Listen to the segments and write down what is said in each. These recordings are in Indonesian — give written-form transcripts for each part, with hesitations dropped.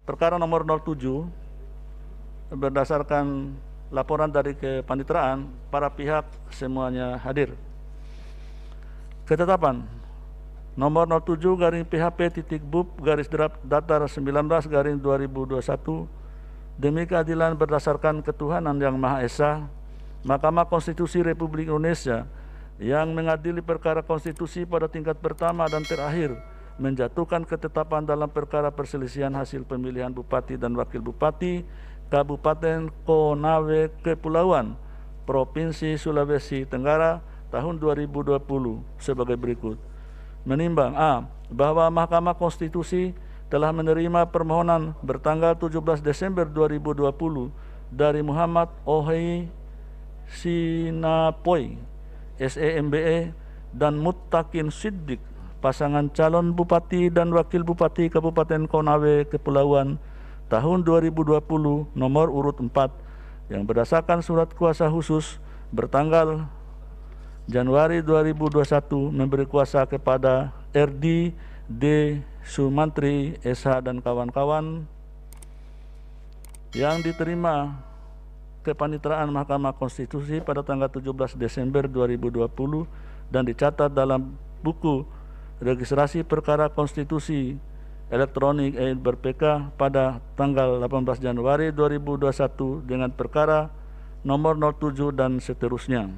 perkara nomor 07 berdasarkan laporan dari kepaniteraan, para pihak semuanya hadir. Ketetapan nomor 07 garing PHP titik BUP garis datar 19 2021 demi keadilan berdasarkan ketuhanan yang Maha Esa, Mahkamah Konstitusi Republik Indonesia yang mengadili perkara konstitusi pada tingkat pertama dan terakhir menjatuhkan ketetapan dalam perkara perselisihan hasil pemilihan Bupati dan Wakil Bupati Kabupaten Konawe Kepulauan Provinsi Sulawesi Tenggara tahun 2020 sebagai berikut. Menimbang A. Bahwa Mahkamah Konstitusi telah menerima permohonan bertanggal 17 Desember 2020 dari Muhammad Ohei Sinapoi SEMBE dan Muttaqin Siddiq pasangan calon Bupati dan Wakil Bupati Kabupaten Konawe Kepulauan tahun 2020 nomor urut 4 yang berdasarkan surat kuasa khusus bertanggal Januari 2021 memberi kuasa kepada RD D. Sumantri SH dan kawan-kawan yang diterima kepaniteraan Mahkamah Konstitusi pada tanggal 17 Desember 2020 dan dicatat dalam buku registrasi perkara konstitusi elektronik berPK pada tanggal 18 Januari 2021 dengan perkara nomor 07 dan seterusnya.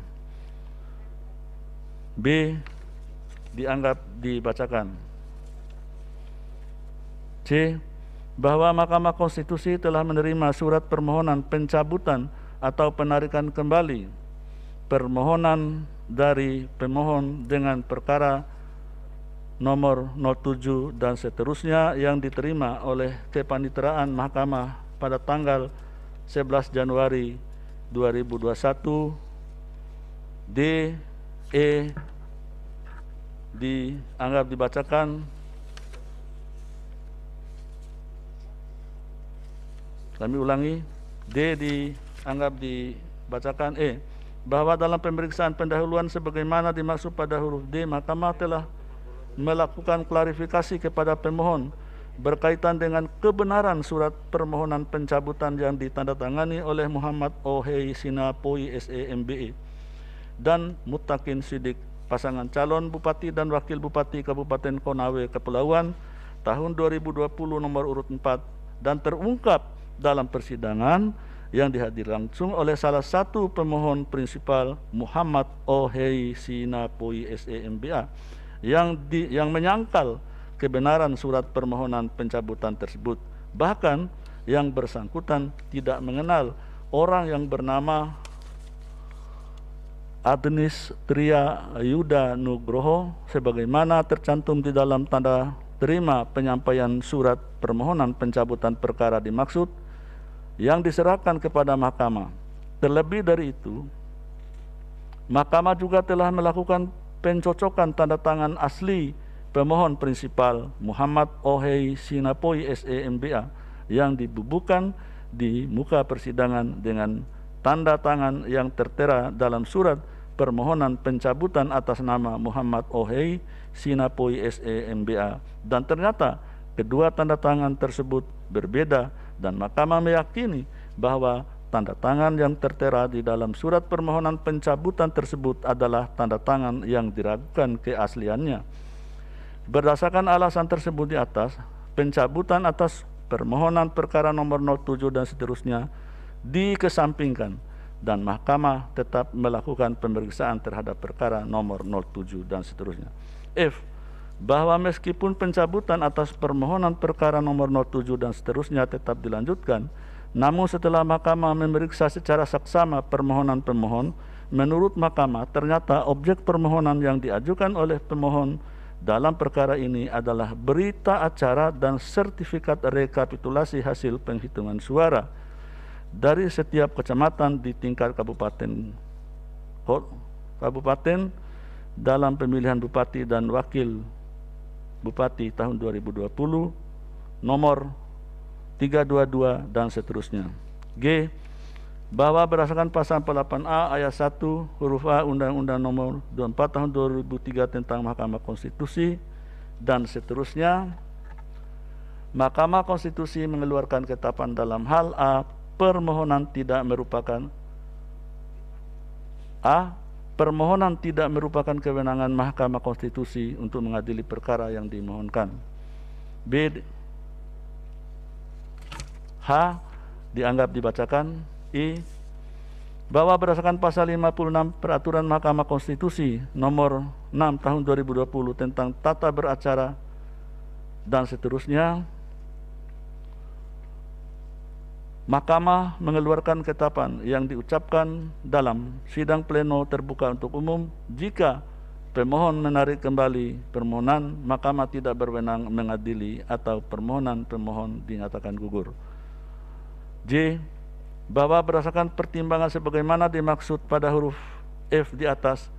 B. Dianggap dibacakan. C. Bahwa Mahkamah Konstitusi telah menerima surat permohonan pencabutan atau penarikan kembali permohonan dari pemohon dengan perkara nomor 07 dan seterusnya yang diterima oleh kepaniteraan Mahkamah pada tanggal 11 Januari 2021. D. E. Dianggap dibacakan. Kami ulangi. D. Dianggap dibacakan. E. Bahwa dalam pemeriksaan pendahuluan sebagaimana dimaksud pada huruf D, Mahkamah telah melakukan klarifikasi kepada pemohon berkaitan dengan kebenaran surat permohonan pencabutan yang ditandatangani oleh Muhammad Ohei Sinapoi SEMBE dan Muttaqin Siddiq pasangan calon Bupati dan Wakil Bupati Kabupaten Konawe Kepulauan tahun 2020 nomor urut 4 dan terungkap dalam persidangan yang dihadiri langsung oleh salah satu pemohon prinsipal Muhammad Ohei Sinapoi SEMBA yang menyangkal kebenaran surat permohonan pencabutan tersebut. Bahkan yang bersangkutan tidak mengenal orang yang bernama Agnes Tria Yuda Nugroho sebagaimana tercantum di dalam tanda terima penyampaian surat permohonan pencabutan perkara dimaksud yang diserahkan kepada Mahkamah. Terlebih dari itu, Mahkamah juga telah melakukan pencocokan tanda tangan asli pemohon prinsipal Muhammad Ohei Sinapoi SEMBA yang dibubuhkan di muka persidangan dengan tanda tangan yang tertera dalam surat permohonan pencabutan atas nama Muhammad Ohei Sinapoi SEMBA dan ternyata kedua tanda tangan tersebut berbeda dan Mahkamah meyakini bahwa tanda tangan yang tertera di dalam surat permohonan pencabutan tersebut adalah tanda tangan yang diragukan keasliannya. Berdasarkan alasan tersebut di atas, pencabutan atas permohonan perkara nomor 07 dan seterusnya dikesampingkan dan Mahkamah tetap melakukan pemeriksaan terhadap perkara nomor 07 dan seterusnya. F. Bahwa meskipun pencabutan atas permohonan perkara nomor 07 dan seterusnya tetap dilanjutkan, namun setelah Mahkamah memeriksa secara saksama permohonan pemohon, menurut Mahkamah ternyata objek permohonan yang diajukan oleh pemohon dalam perkara ini adalah berita acara dan sertifikat rekapitulasi hasil penghitungan suara dari setiap kecamatan di tingkat kabupaten dalam pemilihan Bupati dan Wakil Bupati tahun 2020 nomor 322 dan seterusnya. G. Bahwa berdasarkan pasal 48A ayat 1 huruf A Undang-Undang nomor 24 tahun 2003 tentang Mahkamah Konstitusi dan seterusnya, Mahkamah Konstitusi mengeluarkan ketetapan dalam hal A. Permohonan tidak merupakan kewenangan Mahkamah Konstitusi untuk mengadili perkara yang dimohonkan. B. H. Dianggap dibacakan. I. Bahwa berdasarkan pasal 56 Peraturan Mahkamah Konstitusi nomor 6 tahun 2020 tentang tata beracara dan seterusnya, Mahkamah mengeluarkan ketetapan yang diucapkan dalam sidang pleno terbuka untuk umum. Jika pemohon menarik kembali permohonan, Mahkamah tidak berwenang mengadili atau permohonan pemohon dinyatakan gugur. J. Bahwa berdasarkan pertimbangan sebagaimana dimaksud pada huruf F di atas,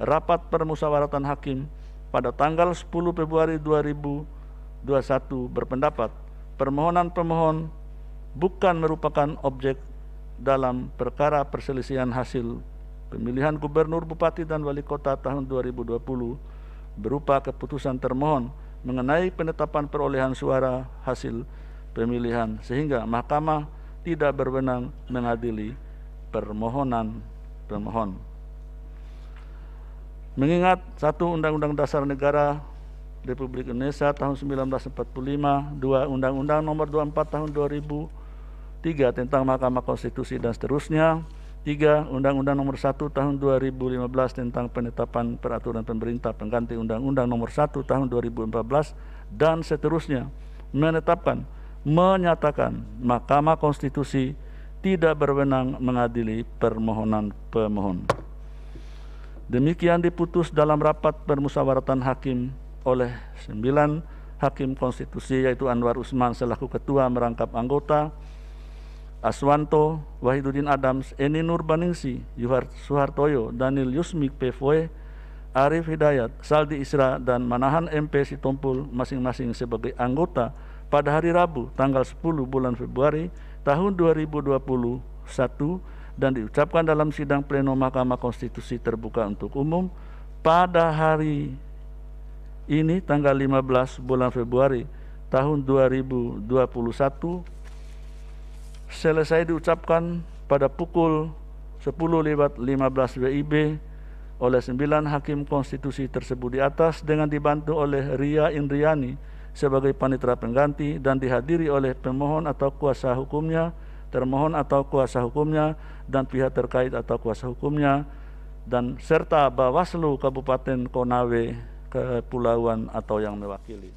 rapat permusyawaratan hakim pada tanggal 10 Februari 2021 berpendapat permohonan pemohon bukan merupakan objek dalam perkara perselisihan hasil pemilihan gubernur, bupati, dan wali kota tahun 2020 berupa keputusan termohon mengenai penetapan perolehan suara hasil pemilihan, sehingga Mahkamah tidak berwenang mengadili permohonan pemohon. Mengingat 1. Undang-Undang Dasar Negara Republik Indonesia tahun 1945, 2. Undang-Undang Nomor 24 tahun 2003 tentang Mahkamah Konstitusi dan seterusnya, 3. Undang-Undang Nomor 1 tahun 2015 tentang penetapan peraturan pemerintah pengganti Undang-Undang Nomor 1 tahun 2014 dan seterusnya, menyatakan Mahkamah Konstitusi tidak berwenang mengadili permohonan pemohon. Demikian diputus dalam rapat permusyawaratan hakim oleh 9 hakim konstitusi, yaitu Anwar Usman selaku ketua merangkap anggota, Aswanto, Wahiduddin Adams, Eni Nurbaningsi, Suhartoyo, Daniel Yusmik Pevoe, Arif Hidayat, Saldi Isra, dan Manahan MP Sitompul masing-masing sebagai anggota pada hari Rabu tanggal 10 bulan Februari tahun 2021 dan diucapkan dalam sidang pleno Mahkamah Konstitusi terbuka untuk umum pada hari ini tanggal 15 bulan Februari tahun 2021 selesai diucapkan pada pukul 10:15 WIB oleh 9 hakim konstitusi tersebut di atas dengan dibantu oleh Ria Indriani sebagai panitera pengganti dan dihadiri oleh pemohon atau kuasa hukumnya, termohon atau kuasa hukumnya, dan pihak terkait atau kuasa hukumnya, dan serta Bawaslu Kabupaten Konawe Kepulauan atau yang mewakili.